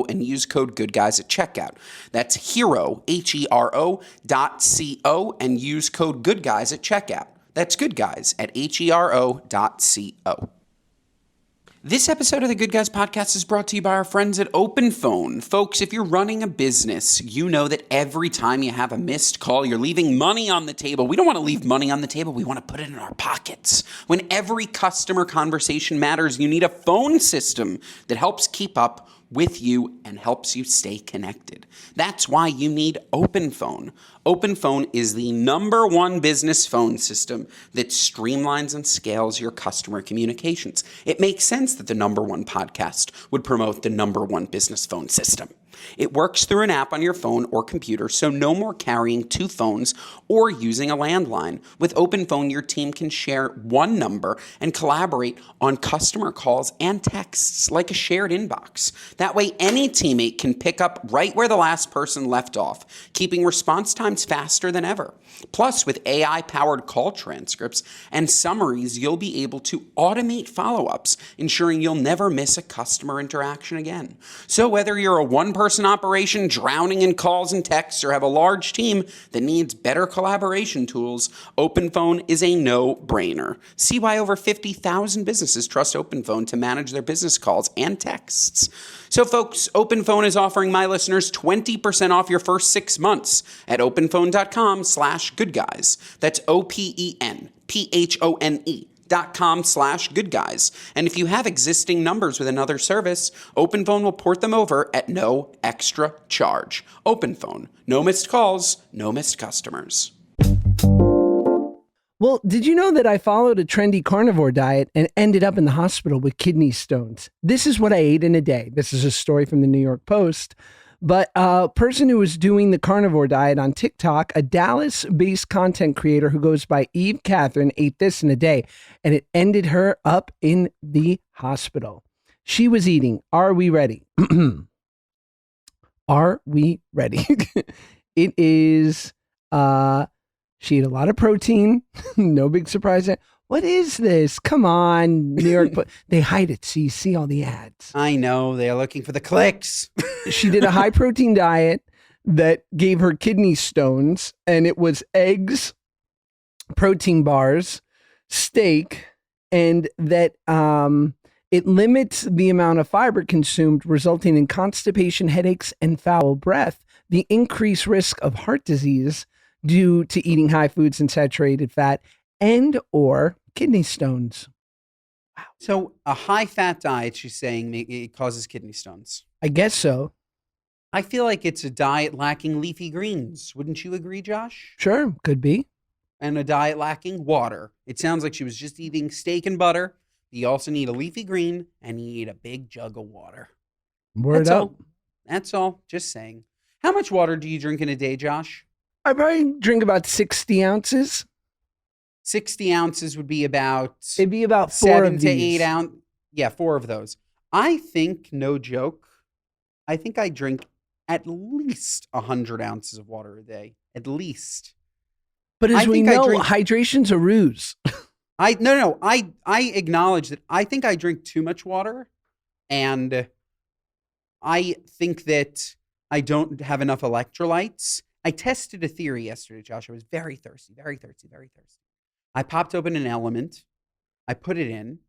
[SPEAKER 2] and use code GOODGUYS at checkout. That's hero, hero.co, and use code GOODGUYS at checkout. That's Good Guys at hero.co. This episode of the Good Guys podcast is brought to you by our friends at OpenPhone. Folks, if you're running a business, you know that every time you have a missed call, you're leaving money on the table. We don't want to leave money on the table. We want to put it in our pockets. When every customer conversation matters, you need a phone system that helps keep up with you and helps you stay connected. That's why you need OpenPhone. OpenPhone is the #1 business phone system that streamlines and scales your customer communications. It makes sense that the #1 podcast would promote the #1 business phone system. It works through an app on your phone or computer, so no more carrying 2 phones or using a landline. With OpenPhone, your team can share one number and collaborate on customer calls and texts like a shared inbox. That way, any teammate can pick up right where the last person left off, keeping response times faster than ever. Plus, with AI-powered call transcripts and summaries, you'll be able to automate follow-ups, ensuring you'll never miss a customer interaction again. So whether you're a one-person operation drowning in calls and texts or have a large team that needs better collaboration tools, OpenPhone is a no-brainer. See why over 50,000 businesses trust OpenPhone to manage their business calls and texts. So folks, OpenPhone is offering my listeners 20% off your first 6 months at openphone.com/goodguys. That's OpenPhone.com/goodguys. And if you have existing numbers with another service, OpenPhone will port them over at no extra charge. OpenPhone. No missed calls, no missed customers.
[SPEAKER 1] Well, did you know that I followed a trendy carnivore diet and ended up in the hospital with kidney stones? This is what I ate in a day. This is a story from the New York Post. But a person who was doing the carnivore diet on TikTok, a Dallas-based content creator who goes by Eve Catherine, ate this in a day, and it ended her up in the hospital. She was eating. Are we ready? Are we ready? It is... She ate a lot of protein. No big surprise there. What is this? Come on, New York. They hide it so you see all the ads.
[SPEAKER 2] I know. They are looking for the clicks.
[SPEAKER 1] She did a high protein diet that gave her kidney stones, and it was eggs, protein bars, steak, and that It limits the amount of fiber consumed, resulting in constipation, headaches, and foul breath. The increased risk of heart disease due to eating high foods and saturated fat and or kidney stones.
[SPEAKER 2] So a high-fat diet, she's saying, it causes kidney stones.
[SPEAKER 1] I guess so.
[SPEAKER 2] I feel like it's a diet lacking leafy greens. Wouldn't you agree, Josh?
[SPEAKER 1] Sure, could be.
[SPEAKER 2] And a diet lacking water. It sounds like she was just eating steak and butter. You also need a leafy green, and you need a big jug of water.
[SPEAKER 1] Word
[SPEAKER 2] That's
[SPEAKER 1] up.
[SPEAKER 2] all. That's all. Just saying. How much water do you drink in a day, Josh?
[SPEAKER 1] I probably drink about 60 ounces.
[SPEAKER 2] 60 ounces would be about
[SPEAKER 1] It'd be about 4
[SPEAKER 2] 7
[SPEAKER 1] of
[SPEAKER 2] to
[SPEAKER 1] these.
[SPEAKER 2] 8 ounce. Yeah, 4 of those. I think, no joke, I think I drink at least 100 ounces of water a day. At least.
[SPEAKER 1] But as
[SPEAKER 2] I
[SPEAKER 1] we
[SPEAKER 2] think I
[SPEAKER 1] know,
[SPEAKER 2] drink-
[SPEAKER 1] hydration's a ruse.
[SPEAKER 2] No. I acknowledge that I think I drink too much water, and I think that I don't have enough electrolytes. I tested a theory yesterday, Josh. I was very thirsty. I popped open an Element. I put it in.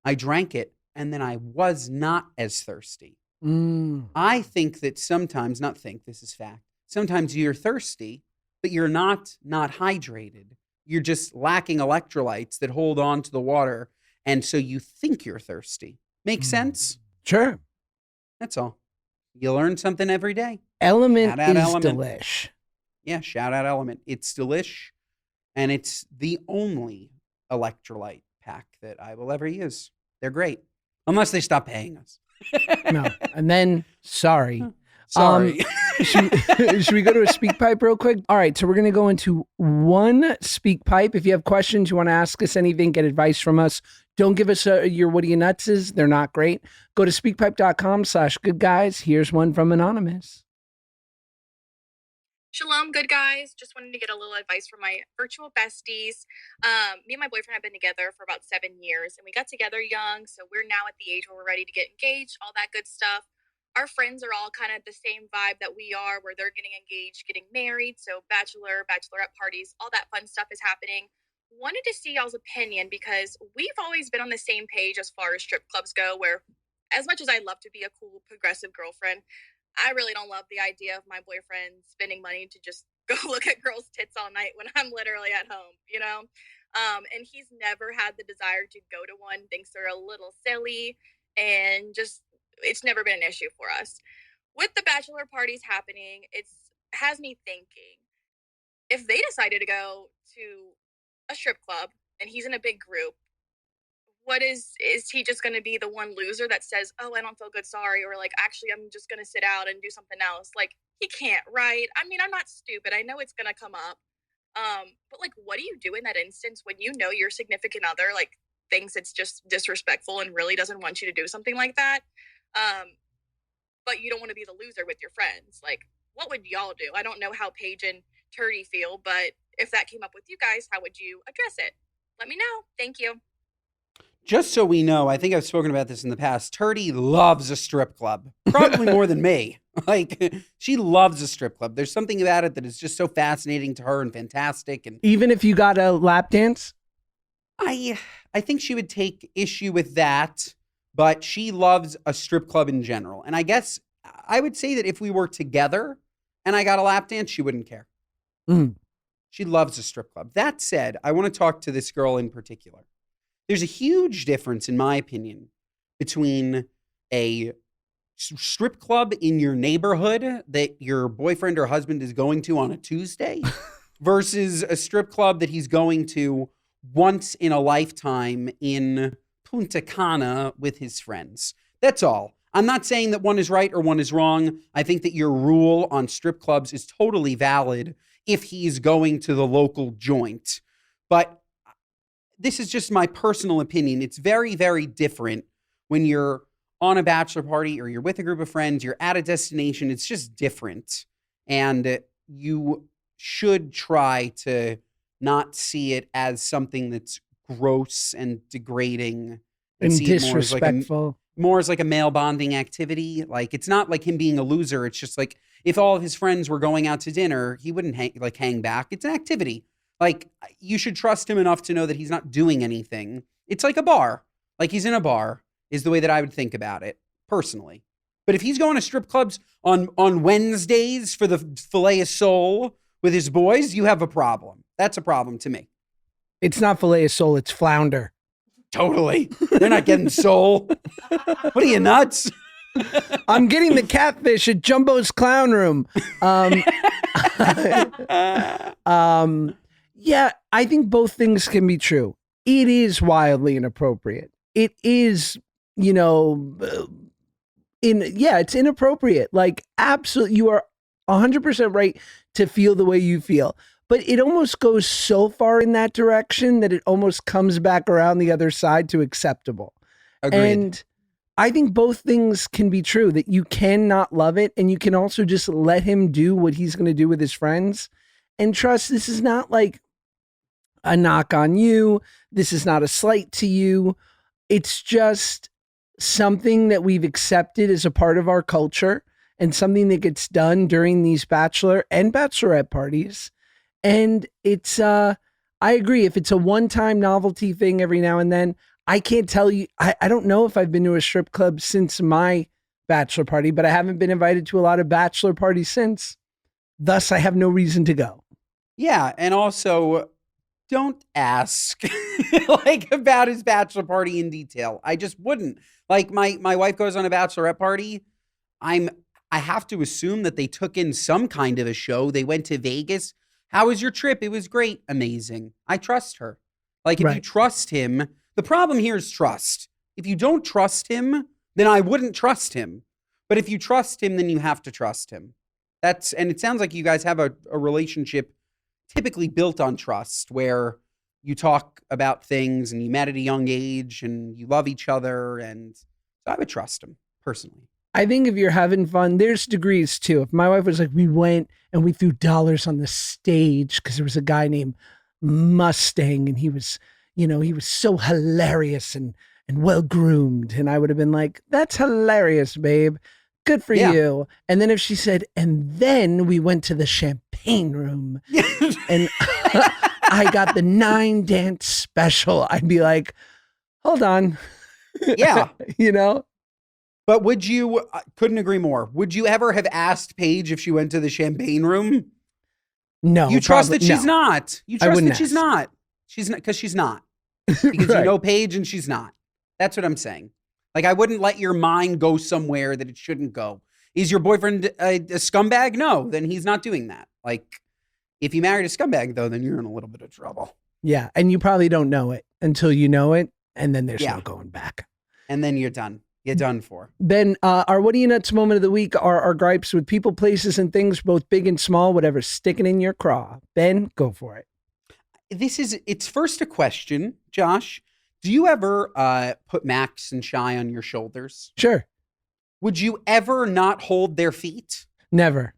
[SPEAKER 2] I drank it, and then I was not as thirsty. I think that sometimes, this is fact, sometimes you're thirsty, but you're not hydrated. You're just lacking electrolytes that hold on to the water, and so you think you're thirsty. Make sense?
[SPEAKER 1] Sure.
[SPEAKER 2] That's all. You learn something every day.
[SPEAKER 1] Element
[SPEAKER 2] Shout out
[SPEAKER 1] is
[SPEAKER 2] Element.
[SPEAKER 1] delish.
[SPEAKER 2] Yeah, shout out Element. It's delish, and it's the only electrolyte pack that I will ever use. They're great, unless they stop paying us.
[SPEAKER 1] No. And then, sorry.
[SPEAKER 2] Sorry.
[SPEAKER 1] Should we go to a speak pipe real quick? All right, so we're going to go into one speak pipe. If you have questions, you want to ask us anything, get advice from us, don't give us your what are you nutses. They're not great. Go to speakpipe.com/goodguys. Here's one from Anonymous.
[SPEAKER 5] Shalom, good guys. Just wanted to get a little advice from my virtual besties. Me and my boyfriend have been together for about 7 years, and we got together young, so we're now at the age where we're ready to get engaged, all that good stuff. Our friends are all kind of the same vibe that we are, where they're getting engaged, getting married, so bachelor, bachelorette parties, all that fun stuff is happening. Wanted to see y'all's opinion, because we've always been on the same page as far as strip clubs go, where as much as I love to be a cool, progressive girlfriend, I really don't love the idea of my boyfriend spending money to just go look at girls' tits all night when I'm literally at home, you know? And he's never had the desire to go to one, thinks they're a little silly, and just, it's never been an issue for us. With the bachelor parties happening, has me thinking, if they decided to go to a strip club and he's in a big group, what is he just going to be the one loser that says, oh, I don't feel good, sorry, or like, actually, I'm just going to sit out and do something else? Like, he can't, right? I mean, I'm not stupid. I know it's going to come up. But like, what do you do in that instance when you know your significant other like thinks it's just disrespectful and really doesn't want you to do something like that? But you don't want to be the loser with your friends. Like, what would y'all do? I don't know how Paige and Turdy feel, but if that came up with you guys, how would you address it? Let me know. Thank you.
[SPEAKER 2] Just so we know, I think I've spoken about this in the past. Turdy loves a strip club, probably more than me. Like, she loves a strip club. There's something about it that is just so fascinating to her and fantastic. And
[SPEAKER 1] Even if you got a lap dance?
[SPEAKER 2] I think she would take issue with that, but she loves a strip club in general. And I guess I would say that if we were together and I got a lap dance, she wouldn't care. She loves a strip club. That said, I want to talk to this girl in particular. There's a huge difference, in my opinion, between a strip club in your neighborhood that your boyfriend or husband is going to on a Tuesday versus a strip club that he's going to once in a lifetime in Punta Cana with his friends. That's all. I'm not saying that one is right or one is wrong. I think that your rule on strip clubs is totally valid if he's going to the local joint. But this is just my personal opinion. It's very, very different when you're on a bachelor party or you're with a group of friends, you're at a destination. It's just different. And you should try to not see it as something that's gross and degrading
[SPEAKER 1] And
[SPEAKER 2] see it
[SPEAKER 1] disrespectful.
[SPEAKER 2] more as like a male bonding activity. Like, it's not like him being a loser. It's just like, if all of his friends were going out to dinner, he wouldn't hang back. It's an activity. Like, you should trust him enough to know that he's not doing anything. It's like a bar. Like, he's in a bar. is the way that I would think about it, personally. But if he's going to strip clubs on Wednesdays for the filet of sole with his boys, you have a problem. That's a problem to me.
[SPEAKER 1] It's not filet of sole, it's flounder.
[SPEAKER 2] Totally. They're not getting sole. What are you, nuts?
[SPEAKER 1] I'm getting the catfish at Jumbo's Clown Room. Yeah, I think both things can be true. It is wildly inappropriate. It is, it's inappropriate. Like, absolutely, you are 100% right to feel the way you feel. But it almost goes so far in that direction that it almost comes back around the other side to acceptable.
[SPEAKER 2] Agreed.
[SPEAKER 1] And I think both things can be true, that you cannot love it and you can also just let him do what he's going to do with his friends. And trust, this is not like a knock on you. This is not a slight to you. It's just something that we've accepted as a part of our culture and something that gets done during these bachelor and bachelorette parties. And it's, I agree. If it's a one-time novelty thing every now and then, I can't tell you. I don't know if I've been to a strip club since my bachelor party, but I haven't been invited to a lot of bachelor parties since. Thus, I have no reason to go.
[SPEAKER 2] Yeah. And also, don't ask like about his bachelor party in detail. I just wouldn't. Like my wife goes on a bachelorette party. I have to assume that they took in some kind of a show. They went to Vegas. How was your trip? It was great. Amazing. I trust her. Like, if you trust him, the problem here is trust. If you don't trust him, then I wouldn't trust him. But if you trust him, then you have to trust him. And it sounds like you guys have a relationship typically built on trust, where you talk about things and you met at a young age and you love each other. And so I would trust him personally.
[SPEAKER 1] I think if you're having fun, there's degrees too. If my wife was like, we went and we threw dollars on the stage because there was a guy named Mustang and he was so hilarious and well groomed. And I would have been like, that's hilarious, babe. Good for you. And then if she said, and then we went to the champagne room and I got the 9 dance special, I'd be like, hold on.
[SPEAKER 2] Yeah.
[SPEAKER 1] But
[SPEAKER 2] would you, couldn't agree more. Would you ever have asked Paige if she went to the champagne room?
[SPEAKER 1] No.
[SPEAKER 2] You trust that she's not. You trust that she's not. She's not, because she's not. Because you know Paige and she's not. That's what I'm saying. Like, I wouldn't let your mind go somewhere that it shouldn't go. Is your boyfriend a scumbag? No, then he's not doing that. Like, if you married a scumbag, though, then you're in a little bit of trouble.
[SPEAKER 1] Yeah, and you probably don't know it until you know it, and then there's no going back.
[SPEAKER 2] And then you're done. You're done for.
[SPEAKER 1] Ben, our What Are You Nuts moment of the week are our gripes with people, places, and things, both big and small, whatever's sticking in your craw. Ben, go for it.
[SPEAKER 2] It's first a question, Josh. Do you ever put Max and Shy on your shoulders?
[SPEAKER 1] Sure.
[SPEAKER 2] Would you ever not hold their feet?
[SPEAKER 1] Never.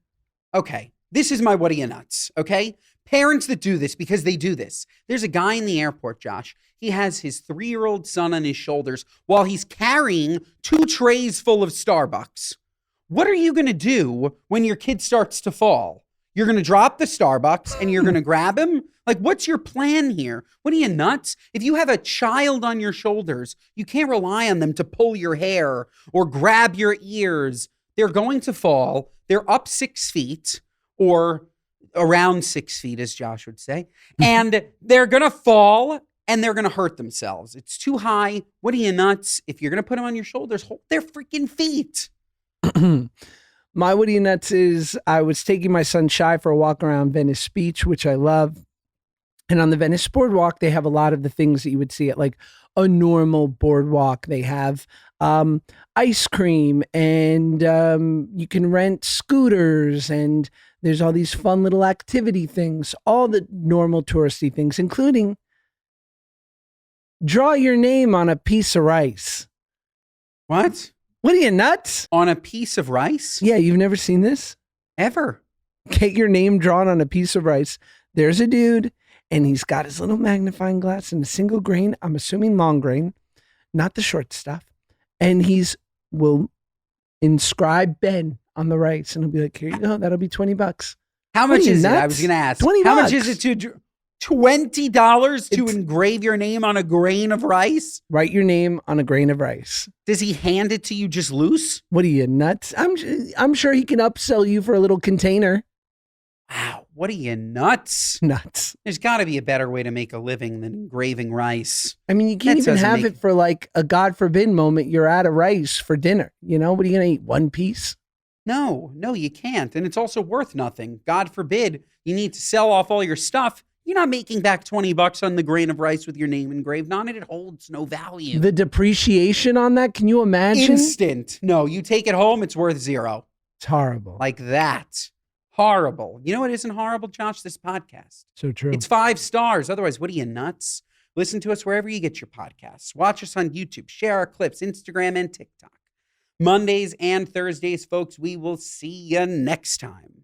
[SPEAKER 2] Okay. This is my What Are You Nuts, okay? Parents that do this, because they do this. There's a guy in the airport, Josh. He has his 3-year-old son on his shoulders while he's carrying 2 trays full of Starbucks. What are you going to do when your kid starts to fall? You're going to drop the Starbucks and you're going to grab him? Like, what's your plan here? What are you, nuts? If you have a child on your shoulders, you can't rely on them to pull your hair or grab your ears. They're going to fall. They're up 6 feet, or around 6 feet, as Josh would say. And they're going to fall and they're going to hurt themselves. It's too high. What are you, nuts? If you're going to put them on your shoulders, hold their freaking feet.
[SPEAKER 1] My What Are You Nuts is, I was taking my son Shy for a walk around Venice Beach, which I love. And on the Venice Boardwalk, they have a lot of the things that you would see at like a normal boardwalk. They have ice cream, and you can rent scooters, and there's all these fun little activity things, all the normal touristy things, including draw your name on a piece of rice.
[SPEAKER 2] What?
[SPEAKER 1] What are you, nuts?
[SPEAKER 2] On a piece of rice?
[SPEAKER 1] Yeah, you've never seen this?
[SPEAKER 2] Ever.
[SPEAKER 1] Get your name drawn on a piece of rice. There's a dude, and he's got his little magnifying glass and a single grain, I'm assuming long grain, not the short stuff. And will inscribe Ben on the rice, and he'll be like, here you go, that'll be $20.
[SPEAKER 2] How much is it? I was going to ask.
[SPEAKER 1] $20.
[SPEAKER 2] How much is it $20 to
[SPEAKER 1] It's-
[SPEAKER 2] engrave your name on a grain of rice?
[SPEAKER 1] Write your name on a grain of rice.
[SPEAKER 2] Does he hand it to you just loose?
[SPEAKER 1] What are you, nuts? I'm sure he can upsell you for a little container.
[SPEAKER 2] Wow, what are you, nuts?
[SPEAKER 1] Nuts.
[SPEAKER 2] There's got to be a better way to make a living than engraving rice.
[SPEAKER 1] I mean, you can't
[SPEAKER 2] That
[SPEAKER 1] even
[SPEAKER 2] doesn't
[SPEAKER 1] have
[SPEAKER 2] make-
[SPEAKER 1] it for like a God forbid moment. You're out of rice for dinner. You know, what are you going to eat? One piece?
[SPEAKER 2] No, you can't. And it's also worth nothing. God forbid you need to sell off all your stuff. You're not making back $20 on the grain of rice with your name engraved on it. It holds no value.
[SPEAKER 1] The depreciation on that, can you imagine?
[SPEAKER 2] Instant. No, you take it home, it's worth zero.
[SPEAKER 1] It's horrible.
[SPEAKER 2] Like that. Horrible. You know what isn't horrible, Josh? This podcast.
[SPEAKER 1] So true.
[SPEAKER 2] It's 5 stars. Otherwise, what are you, nuts? Listen to us wherever you get your podcasts. Watch us on YouTube. Share our clips, Instagram and TikTok. Mondays and Thursdays, folks. We will see you next time.